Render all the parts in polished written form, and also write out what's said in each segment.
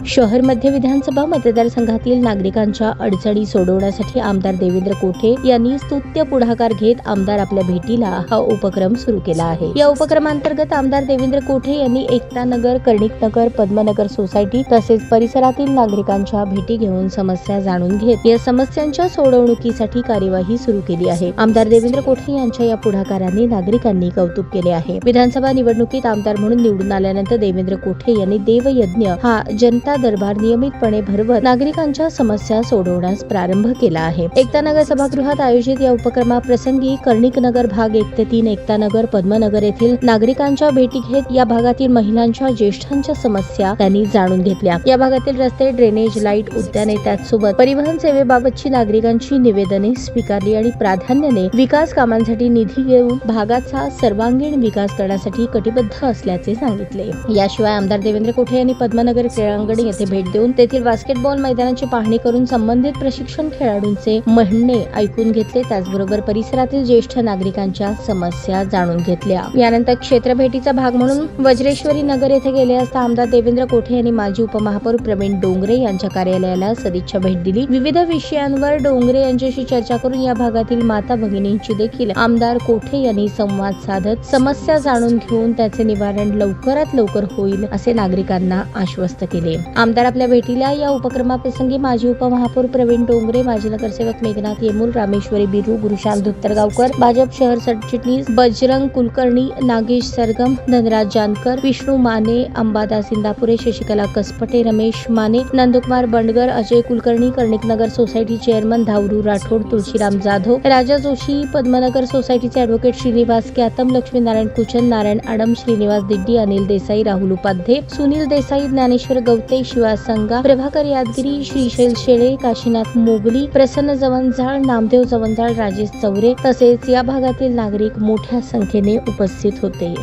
शहर मध्य विधानसभा मतदारसंघातील नागरिकांच्या अडचणी सोडवण्यासाठी आमदार देवेंद्र कोठे यांनी स्तुत्य पुढाकार घेत आमदार आपल्या भेटीला हा उपक्रम सुरू केला आहे। या उपक्रमांतर्गत आमदार देवेंद्र कोठे यांनी एकता नगर, कर्णिक नगर, पद्मनगर सोसायटी तसेच परिसरातील नागरिकांच्या भेटी घेऊन समस्या जाणून घेत या समस्यांच्या सोडवणुकीसाठी कार्यवाही सुरू केली आहे। आमदार देवेंद्र कोठे यांच्या या पुढाकाराने नागरिकांनी कौतुक केले आहे। विधानसभा निवडणुकीत आमदार म्हणून निवडून आल्यानंतर देवेंद्र कोठे यांनी देवयज्ञ हा जनता दरबार नियमितपणे भरवत नागरिकांच्या समस्या सोडवण्यास प्रारंभ केला आहे। एकता नगर सभागृहात आयोजित या उपक्रमाप्रसंगी कर्णिक नगर भाग 1 ते 3, एकता नगर, पद्मनगर येथील नागरिकांच्या भेटी घेत या भागातील महिलांच्या, ज्येष्ठांच्या समस्या त्यांनी जाणून घेतल्या। या भागातील रस्ते, ड्रेनेज, लाईट, उद्याने त्याचसोबत परिवहन सेवेबाबतची नागरिकांची निवेदने स्वीकारली आणि प्राधान्याने विकास कामांसाठी निधी घेऊन भागाचा सर्वांगीण विकास करण्यासाठी कटिबद्ध असल्याचे सांगितले। याशिवाय आमदार देवेंद्र कोठे यांनी पद्मनगर क्रीडांगण येथे भेट देऊन तेथील बास्केटबॉल मैदानाची पाहणी करून संबंधित प्रशिक्षण खेळाडूंचे म्हणणे ऐकून घेतले। त्याचबरोबर परिसरातील ज्येष्ठ नागरिकांच्या समस्या जाणून घेतल्या। यानंतर क्षेत्र भेटीचा भाग म्हणून वज्रेश्वरी नगर येथे गेले असता आमदार देवेंद्र कोठे यांनी माजी उपमहापौर प्रवीण डोंगरे यांच्या कार्यालयाला सदिच्छा भेट दिली। विविध विषयांवर डोंगरे यांच्याशी चर्चा करून या भागातील माता भगिनींची देखील आमदार कोठे यांनी संवाद साधत समस्या जाणून घेऊन त्याचे निवारण लवकरात लवकर होईल असे नागरिकांना आश्वस्त केले। आमदार आपल्या भेटीला या उपक्रमाप्रसंगी माजी उपमहापौर प्रवीण डोंगरे, माजी नगरसेवक मेघनाथ येमूल, रामेश्वरी बिरू, गुरुशांत धुत्तरगावकर, भाजप शहर सरचिटणीस बजरंग कुलकर्णी, नागेश सरगम, धनराज जानकर, विष्णू माने, अंबादास इंदापुरे, शशिकला कसपटे, रमेश माने, नंदकुमार बंडगर, अजय कुलकर्णी, कर्णिक नगर सोसायटी चेअरमन धावरू राठोड, तुळशीराम जाधव, राजा जोशी, पद्मनगर सोसायटीचे ॲडव्होकेट श्रीनिवास क्यातम, लक्ष्मीनारायण कुचन, नारायण आडम, श्रीनिवास दिड्डी, अनिल देसाई, राहुल उपाध्ये, सुनील देसाई, ज्ञानेश्वर गवते, शिवास संगा, प्रभाकर यादगिरी, श्रीशैल शेळे, काशीनाथ मोगली, प्रसन्न जवंजाळ, नामदेव जवंजाळ, राजेश चौरे तसेच या भागातील नागरिक मोठ्या संख्येने उपस्थित होते।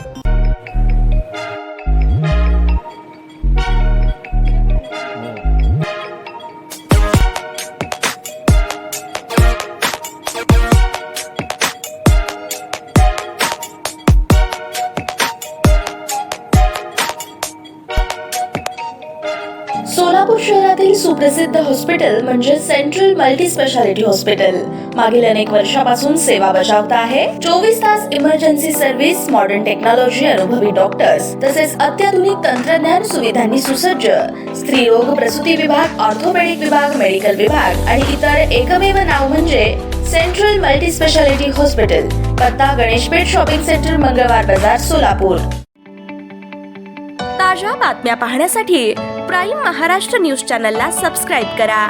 सोलापूर शहरातील सुप्रसिद्ध हॉस्पिटल म्हणजे सेंट्रल मल्टी स्पेशालिटी हॉस्पिटल मागील अनेक वर्षापासून सेवा बजावत आहे। 24 तास इमर्जन्सी सर्व्हिस, मॉडर्न टेक्नॉलॉजी, अनुभवी डॉक्टर्स तसेच अत्याधुनिक तंत्रज्ञान सुविधांनी सुसज्ज स्त्रीरोग प्रसूती विभाग, ऑर्थोपेडिक विभाग, मेडिकल विभाग आणि इतर एकमेव नाव म्हणजे सेंट्रल मल्टी स्पेशालिटी हॉस्पिटल। पत्ता गणेशपेठ शॉपिंग सेंटर, मंगळवार बाजार, सोलापूर। ताज्या बातम्या पाहण्यासाठी प्राईम महाराष्ट्र न्यूज चॅनलला सबस्क्राईब करा।